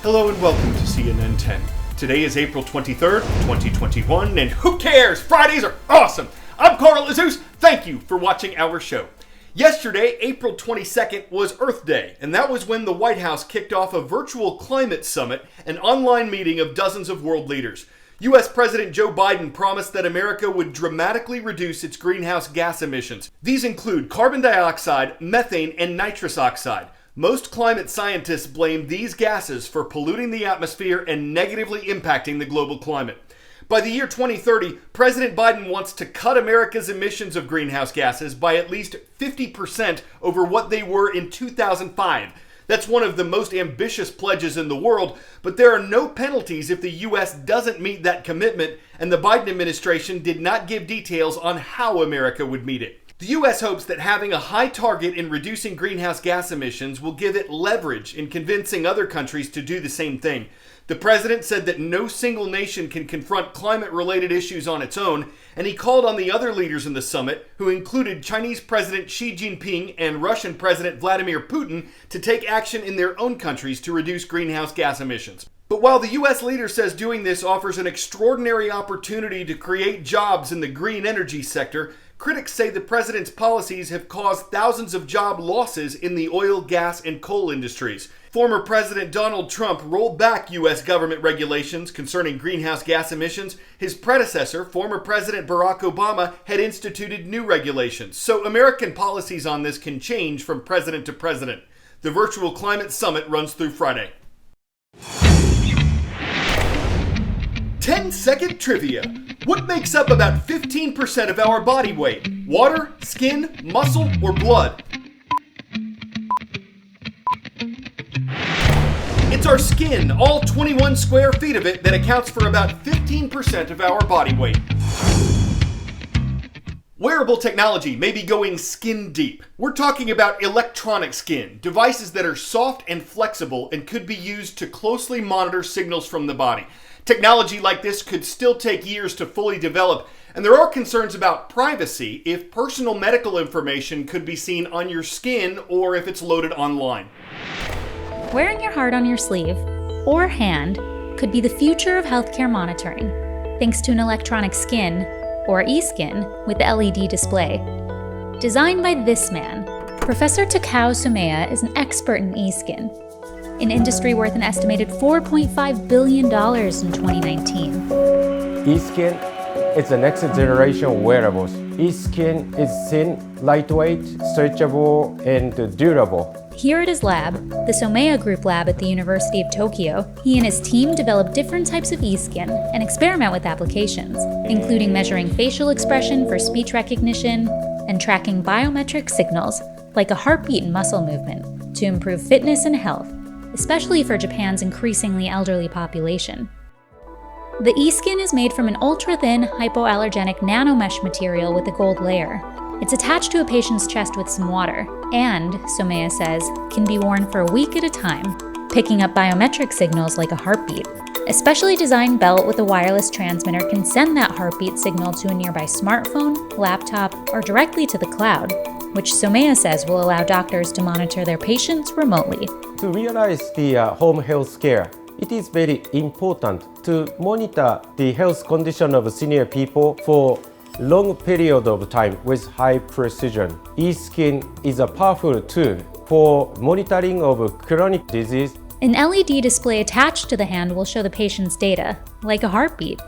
Hello and welcome to CNN 10. Today is April 23rd, 2021, and who cares? Fridays are awesome! I'm Carl Azus. Thank you for watching our show. Yesterday, April 22nd, was Earth Day, and that was when the White House kicked off a virtual climate summit, an online meeting of dozens of world leaders. U.S. President Joe Biden promised that America would dramatically reduce its greenhouse gas emissions. These include carbon dioxide, methane, and nitrous oxide. Most climate scientists blame these gases for polluting the atmosphere and negatively impacting the global climate. By the year 2030, President Biden wants to cut America's emissions of greenhouse gases by at least 50% over what they were in 2005. That's one of the most ambitious pledges in the world, but there are no penalties if the U.S. doesn't meet that commitment, and the Biden administration did not give details on how America would meet it. The U.S. hopes that having a high target in reducing greenhouse gas emissions will give it leverage in convincing other countries to do the same thing. The president said that no single nation can confront climate-related issues on its own, and he called on the other leaders in the summit, who included Chinese President Xi Jinping and Russian President Vladimir Putin, to take action in their own countries to reduce greenhouse gas emissions. But while the U.S. leader says doing this offers an extraordinary opportunity to create jobs in the green energy sector, critics say the president's policies have caused thousands of job losses in the oil, gas, and coal industries. Former President Donald Trump rolled back U.S. government regulations concerning greenhouse gas emissions. His predecessor, former President Barack Obama, had instituted new regulations. So American policies on this can change from president to president. The virtual climate summit runs through Friday. 10-second trivia. What makes up about 15% of our body weight? Water, skin, muscle, or blood? It's our skin, all 21 square feet of it, that accounts for about 15% of our body weight. Wearable technology may be going skin deep. We're talking about electronic skin, devices that are soft and flexible and could be used to closely monitor signals from the body. Technology like this could still take years to fully develop, and there are concerns about privacy if personal medical information could be seen on your skin or if it's loaded online. Wearing your heart on your sleeve or hand could be the future of healthcare monitoring, thanks to an electronic skin, or Eskin, with the LED display. Designed by this man, Professor Takao Sumeya is an expert in Eskin, an industry worth an estimated $4.5 billion in 2019. Eskin is the next generation wearables. Eskin is thin, lightweight, stretchable, and durable. Here at his lab, the Sumeya Group lab at the University of Tokyo, he and his team develop different types of Eskin and experiment with applications, including measuring facial expression for speech recognition and tracking biometric signals like a heartbeat and muscle movement to improve fitness and health, especially for Japan's increasingly elderly population. The Eskin is made from an ultra-thin, hypoallergenic nanomesh material with a gold layer. It's attached to a patient's chest with some water, and, Sumeya says, can be worn for a week at a time, picking up biometric signals like a heartbeat. A specially designed belt with a wireless transmitter can send that heartbeat signal to a nearby smartphone, laptop, or directly to the cloud, which Sumeya says will allow doctors to monitor their patients remotely. To realize the home health care, it is very important to monitor the health condition of senior people for long period of time with high precision. Eskin is a powerful tool for monitoring of chronic disease. An LED display attached to the hand will show the patient's data, like a heartbeat.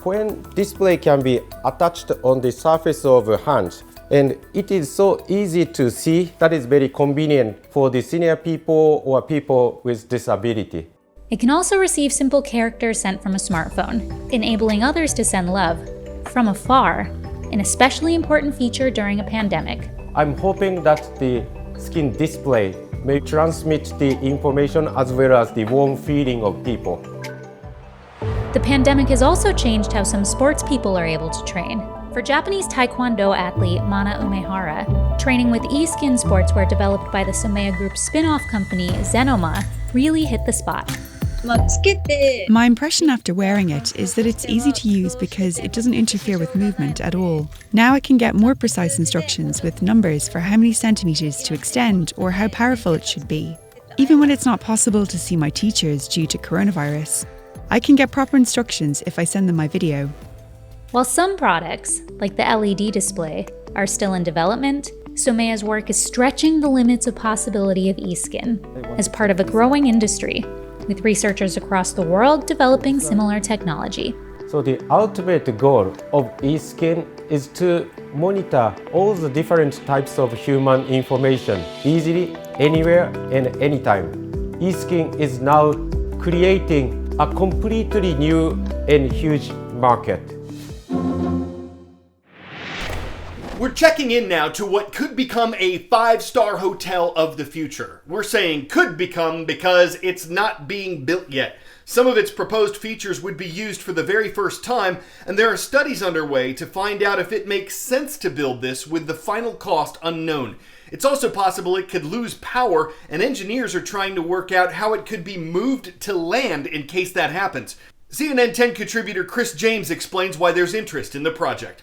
When display can be attached on the surface of a hand, and it is so easy to see, that is very convenient for the senior people or people with disability. It can also receive simple characters sent from a smartphone, enabling others to send love from afar, an especially important feature during a pandemic. I'm hoping that the skin display may transmit the information as well as the warm feeling of people. The pandemic has also changed how some sports people are able to train. For Japanese Taekwondo athlete Mana Umehara, training with Eskin sportswear developed by the Sumeya Group spin-off company Zenoma really hit the spot. My impression after wearing it is that it's easy to use because it doesn't interfere with movement at all. Now I can get more precise instructions with numbers for how many centimeters to extend or how powerful it should be. Even when it's not possible to see my teachers due to coronavirus, I can get proper instructions if I send them my video. While some products, like the LED display, are still in development, Somea's work is stretching the limits of possibility of Eskin as part of a growing industry, with researchers across the world developing similar technology. So the ultimate goal of Eskin is to monitor all the different types of human information easily, anywhere and anytime. Eskin is now creating a completely new and huge market. We're checking in now to what could become a 5-star hotel of the future. We're saying could become because it's not being built yet. Some of its proposed features would be used for the very first time, and there are studies underway to find out if it makes sense to build this with the final cost unknown. It's also possible it could lose power, and engineers are trying to work out how it could be moved to land in case that happens. CNN 10 contributor Chris James explains why there's interest in the project.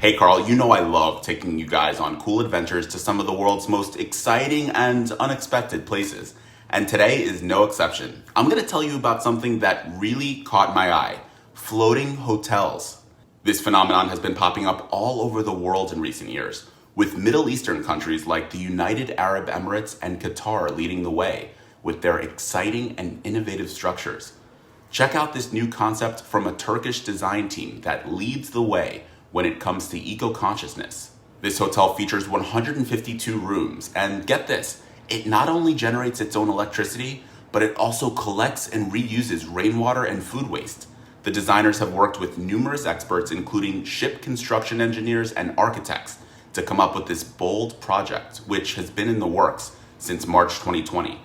Hey Carl, you know I love taking you guys on cool adventures to some of the world's most exciting and unexpected places. And today is no exception. I'm going to tell you about something that really caught my eye: floating hotels. This phenomenon has been popping up all over the world in recent years, with Middle Eastern countries like the United Arab Emirates and Qatar leading the way with their exciting and innovative structures. Check out this new concept from a Turkish design team that leads the way when it comes to eco-consciousness. This hotel features 152 rooms, and get this, it not only generates its own electricity, but it also collects and reuses rainwater and food waste. The designers have worked with numerous experts, including ship construction engineers and architects, to come up with this bold project, which has been in the works since March 2020.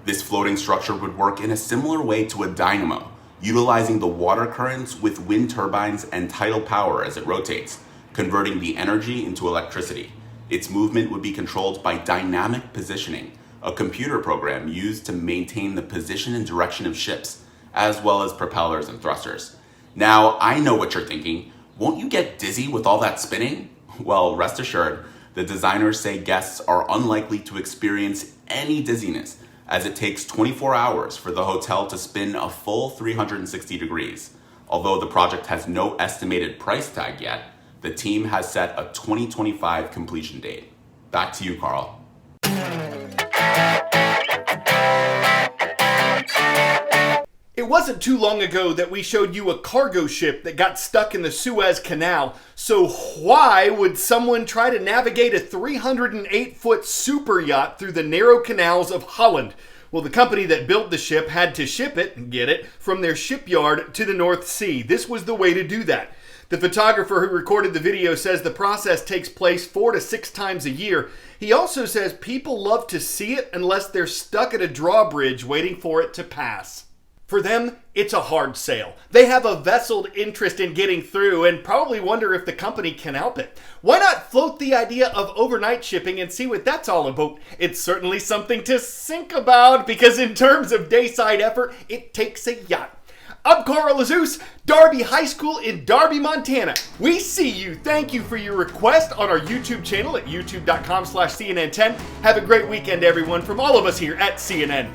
This floating structure would work in a similar way to a dynamo, utilizing the water currents with wind turbines and tidal power as it rotates, converting the energy into electricity. Its movement would be controlled by dynamic positioning, a computer program used to maintain the position and direction of ships, as well as propellers and thrusters. Now, I know what you're thinking. Won't you get dizzy with all that spinning? Well, rest assured, the designers say guests are unlikely to experience any dizziness, as it takes 24 hours for the hotel to spin a full 360 degrees. Although the project has no estimated price tag yet, the team has set a 2025 completion date. Back to you, Carl. It wasn't too long ago that we showed you a cargo ship that got stuck in the Suez Canal, so why would someone try to navigate a 308-foot superyacht through the narrow canals of Holland? Well, the company that built the ship had to ship it, get it, from their shipyard to the North Sea. This was the way to do that. The photographer who recorded the video says the process takes place 4 to 6 times a year. He also says people love to see it unless they're stuck at a drawbridge waiting for it to pass. For them, it's a hard sail. They have a vesseled interest in getting through and probably wonder if the company can help it. Why not float the idea of overnight shipping and see what that's all about? It's certainly something to think about because in terms of dayside effort, it takes a yacht. I'm Carl Azus, Darby High School in Darby, Montana. We see you. Thank you for your request on our YouTube channel at youtube.com/CNN10. Have a great weekend, everyone, from all of us here at CNN.